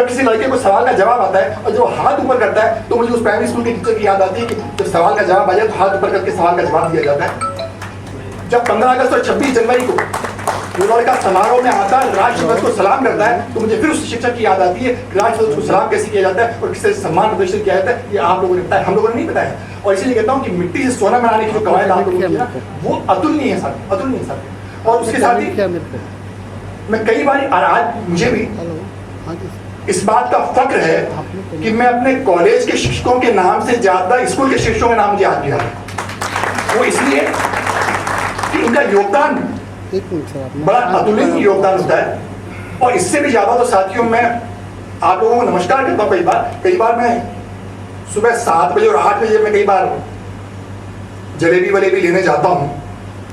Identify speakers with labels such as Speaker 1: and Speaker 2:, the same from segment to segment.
Speaker 1: जब किसी लड़के को सवाल का जवाब आता है और जो हाथ ऊपर करता है तो मुझे उस प्राइमरी स्कूल के टीचर की याद आती है कि जब सवाल का जवाब आ जाए तो हाथ ऊपर करके सवाल का जवाब दिया जाता है। जब 15 अगस्त और 26 जनवरी को वो लड़का समारोह में आता है, राष्ट्रध्वज को सलाम करता है, तो मुझे फिर उस शिक्षक की याद आती है कि राष्ट्रध्वज को सलाम कैसे किया जाता है और किस तरह से सम्मान प्रदर्शित किया जाता है। ये आप लोगों ने बताया, हम लोगों ने नहीं बताया। और इसलिए कहता हूँ कि मिट्टी से सोना बनाने की जो कवायद आप लोगों ने किया वो अतुलनीय है साहब, अतुलनीय साहब। और उसके साथ ही मैं कई बार, और आज मुझे भी इस बात का फक्र है कि मैं अपने कॉलेज के शिक्षकों के नाम से ज्यादा स्कूल के शिक्षकों के नाम याद किया है। वो इसलिए कि उनका योगदान बड़ा अतुलनीय योगदान होता है। और इससे भी ज्यादा तो साथियों मैं आप लोगों को नमस्कार करता हूँ। कई बार मैं सुबह 7 बजे और 8 बजे मैं कई बार जलेबी वलेबी लेने जाता हूँ।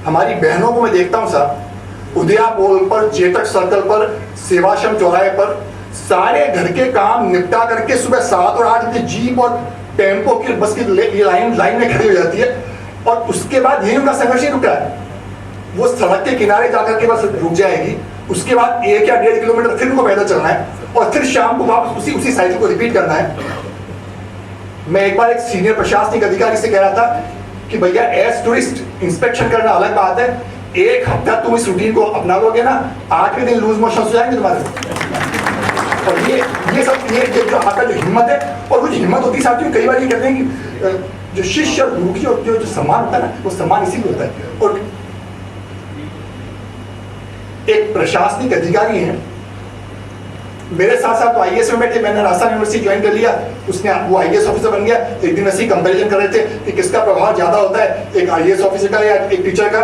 Speaker 1: हमारी बहनों को मैं देखता हूँ साहब, उदया पोल पर, चेतक सर्कल पर, सेवाश्रम चौराहे पर सारे घर के काम निपटा करके सुबह 7 और 8 बजे जीप और टेम्पो की बस की लाइन में खड़ी हो जाती है। और उसके बाद यही उनका संघर्ष ही रुका है। वो सड़क के किनारे जाकर के बस रुक जाएगी, उसके बाद 1 या 1.5 किलोमीटर फिर उनको पैदल चलना है और फिर शाम को वापस उसी साइकिल को रिपीट करना है। मैं एक बार एक सीनियर प्रशासनिक अधिकारी से कह रहा था कि भैया एज टूरिस्ट इंस्पेक्शन करना अलग बात है, 1 हफ्ता तुम इस रूटीन को अपना लोगे ना, 8वें दिन लूज मोशन हो जाएंगे तुम्हारे। और ये सब ये जो आपका जो हिम्मत है, और कुछ हिम्मत होती साथियों, कई बार ये कहते हैं कि जो शिष्य और गुरु की जो सम्मान होता है ना, वो सम्मान इसीलिए होता है। और एक प्रशासनिक अधिकारी है मेरे साथ साथ तो आईएएस में बैठे, मैंने राजस्थान यूनिवर्सिटी ज्वाइन कर लिया, उसने वो आईएएस ऑफिसर बन गया। एक दिन ऐसे ही कंपैरिजन कर रहे थे कि किसका प्रभाव ज्यादा होता है, एक आईएएस ऑफिसर का या एक टीचर का।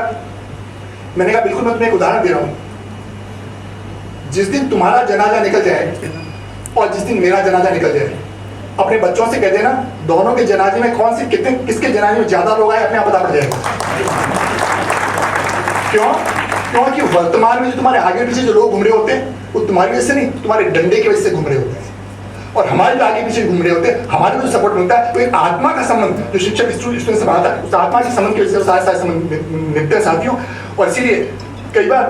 Speaker 1: मैंने कहा बिल्कुल, मैं तुम्हें एक उदाहरण दे रहा हूँ। जिस दिन तुम्हारा जनाजा निकल जाए और जिस दिन मेरा जनाजा निकल जाए, अपने बच्चों से कह देना दोनों के जनाजे में कौन से किसके जनाजे में ज्यादा लोग आए, अपने आप पता पड़ जाएगा। क्यों? क्योंकि वर्तमान में जो तुम्हारे आगे पीछे जो लोग घूम रहे होते हैं वो तुम्हारी वजह से नहीं, तुम्हारे डंडे की वजह से घूम रहे होते हैं। और हमारे जो आगे पीछे घूम रहे होते हैं, हमारे को जो सपोर्ट मिलता है वो एक आत्मा का संबंध जो शिक्षक स्टूडेंट से बनाता है, उस आत्मा के संबंध की वजह से सारे संबंध निपटते हैं साथियों। और इसीलिए कई बार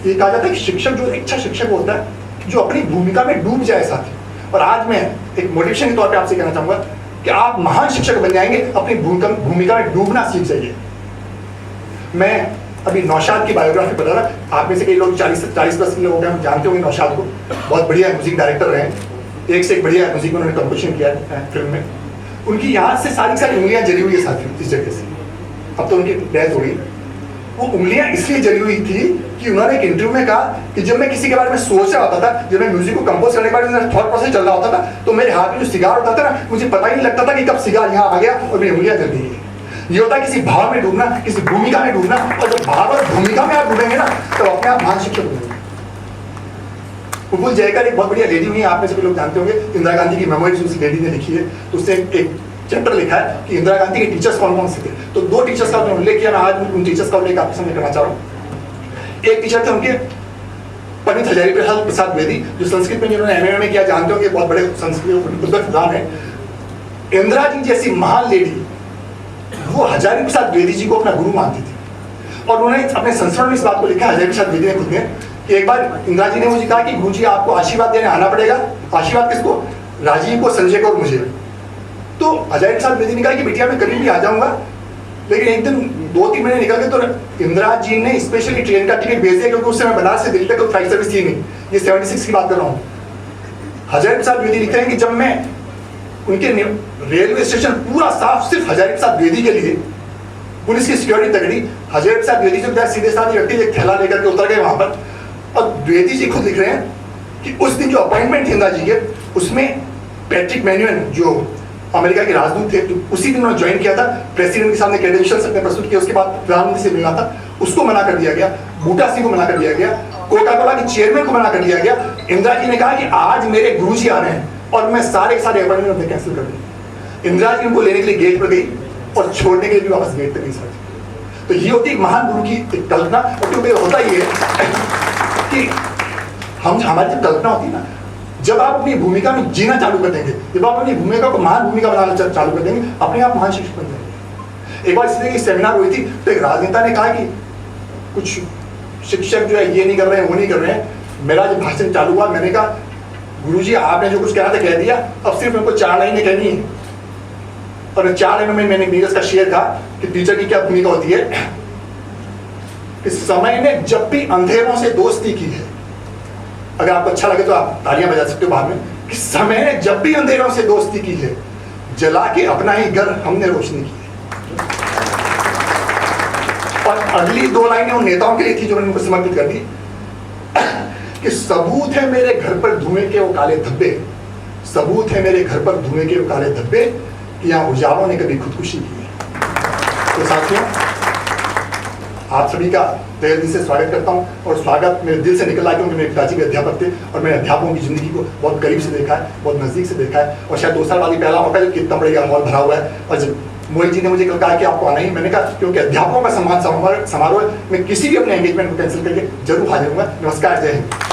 Speaker 1: ये कहा जाता है कि शिक्षक जो अच्छा शिक्षक होता है जो अपनी भूमिका में डूब जाए साथी। और आज मैं एक मोटिवेशन के तौर पे आपसे कहना चाहूंगा कि आप महान शिक्षक बन जाएंगे, अपनी भूमिका में डूबना सीख जाइए। मैं अभी नौशाद की बायोग्राफी पढ़ रहा था, आप में से कई लोग 40 प्लस लोग हैं, हम जानते होंगे नौशाद को, बहुत बढ़िया म्यूजिक डायरेक्टर रहे, एक से एक बढ़िया म्यूजिक उन्होंने कंपोजिशन किया है फिल्म में। उनकी यहाँ से सारी उंगलियां जली हुई है साथियों इस जगह से। अब तो उनकी डेथ हो गई। वो उंगलियां इसलिए जली हुई थी कि उन्होंने एक इंटरव्यू में कहा कि जब मैं किसी के बारे में सोच रहा होता था, जब मैं म्यूजिक को कंपोज करने के बाद मेरा थॉट प्रोसेस चल रहा होता था, तो मेरे हाथ में जो सिगार होता था ना, मुझे पता ही नहीं लगता था कि कब सिगार यहाँ आ गया और मेरी उंगलियां जल गई। ये होता है किसी भाव में डूबना, किसी भूमिका में डूबना। और जब भाव और भूमिका में आप डूबेंगे ना, तो अपने आप महान शिक्षक बनेंगे। उपल जयकर एक बहुत बढ़िया लेडी हुई है, आप में से भी लोग जानते होंगे, इंदिरा गांधी की मेमोरीज उस लेडी ने लिखी है। तो उसने एक चैप्टर लिखा है कि इंदिरा गांधी के टीचर्स कौन कौन से थे। तो 2 टीचर्स का उन्होंने उल्लेख किया, मैं आज उन टीचर्स का उल्लेख आपके सामने करना चाह रहा हूँ। एक टीचर थे उनके पंडित हजारी प्रसाद द्विवेदी, जो संस्कृत में जिन्होंने एमए में किया, जानते होंगे, बहुत बड़े संस्कृत विद्वान है। इंदिरा जी जैसी महान लेडी वो हजारी प्रसाद द्विवेदी जी को अपना गुरु मानती थी। और उन्होंने अपने संस्मरण में इस बात को लिखा, हजारी प्रसाद द्विवेदी ने खुद ने, कि एक बार इंदिरा जी ने मुझे कहा कि गुरु जी आपको आशीर्वाद देने आना पड़ेगा। आशीर्वाद किसको? राजीव को, संजय को और मुझे। तो हजारी प्रसाद द्विवेदी ने कहा कि बिटिया मैं कभी भी आ जाऊंगा। लेकिन एक दिन 2-3 महीने निकल गए तो इंदिरा जी ने स्पेशली ट्रेन का टिकट भेज दिया, क्योंकि उस समय बनारस से दिल्ली तक कोई फ्लाइट सर्विस थी नहीं। ये 76 की बात कर रहा हूँ। हजारी प्रसाद द्विवेदी लिखते हैं कि जब मैं उनके रेलवे स्टेशन पूरा साफ सिर्फ हजारी प्रसाद द्विवेदी के लिए, पुलिस की सिक्योरिटी तगड़ी, हजारी प्रसाद द्विवेदी जो सीधे साधे व्यक्ति एक थैला लेकर के उतर गए वहां पर। और द्विवेदी जी खुद लिख रहे हैं कि उस दिन जो अपॉइंटमेंट थी इंदिरा जी के, उसमें पैट्रिक मैन्युअल जो अमेरिका के राजदूत थे, उसी दिन उन्होंने ज्वाइन किया था, प्रेसिडेंट के सामने क्रेडेंशियल्स अपने प्रस्तुत किए, उसके बाद प्रधानमंत्री से मिलना था, उसको मना कर दिया गया। बूटा सिंह को मना कर दिया गया, कोका कोला के चेयरमैन को मना कर दिया गया। इंदिरा जी ने कहा कि आज मेरे गुरुजी आ रहे हैं और मैं सारे अपॉइंटमेंट अपने कैंसिल कर दूं। इंदिरा जी उनको लेने के लिए गेट पर गई और छोड़ने के लिए भी वापस गेट पर गई साथ। तो ये होती है महान गुरु की कल्पना। क्योंकि होता ही है कि हमारी जब कल्पना होती है ना, जब आप अपनी भूमिका में जीना चालू कर देंगे, जब आप अपनी भूमिका को महान भूमिका बनाना चालू कर देंगे, अपने आप महान शिक्षक बन जाएंगे। एक बार इस तरह की सेमिनार हुई थी, तो एक राजनेता ने कहा कि कुछ शिक्षक जो है ये नहीं कर रहे हैं, वो नहीं कर रहे हैं। मेरा जब भाषण चालू हुआ, मैंने कहा गुरुजी आपने जो कुछ कहना था कह दिया, अब सिर्फ मेरे को 4 लाइनें कहनी है। और 4 लाइनों में मैंने नीरज का शेयर कहा कि टीचर की क्या भूमिका होती है कि समय ने जब भी अंधेरों से दोस्ती की है, अगर आपको अच्छा लगे तो आप तालियां बजा सकते हो बाद में, कि समय ने जब भी अंधेरों से दोस्ती की है, जला के अपना ही घर हमने रोशनी की है। और अगली 2 लाइनें उन नेताओं के लिए थी जो मैंने उनको समर्पित कर दी कि सबूत है मेरे घर पर धुएं के वो काले धब्बे, सबूत है मेरे घर पर धुएं के वो काले धब्बे कि यहाँ उजालों ने कभी खुदकुशी की है। तो साथियों, आप सभी का तहे दिल से स्वागत करता हूँ, और स्वागत मेरे दिल से निकल रहा है क्योंकि मेरे पिताजी भी अध्यापक थे और मैंने अध्यापकों की जिंदगी को बहुत करीब से देखा है, बहुत नजदीक से देखा है। और शायद 2 साल बाद ही पहला मौका जब कितना बढ़िया हॉल भरा हुआ है। और जब मोहित जी ने मुझे कल कहा कि आपको आना ही, मैंने कहा क्योंकि अध्यापकों का सम्मान समारोह में किसी भी अपने एंगेजमेंट को कैंसिल करके जरूर हाजिर हूँगा। नमस्कार, जय हिंद।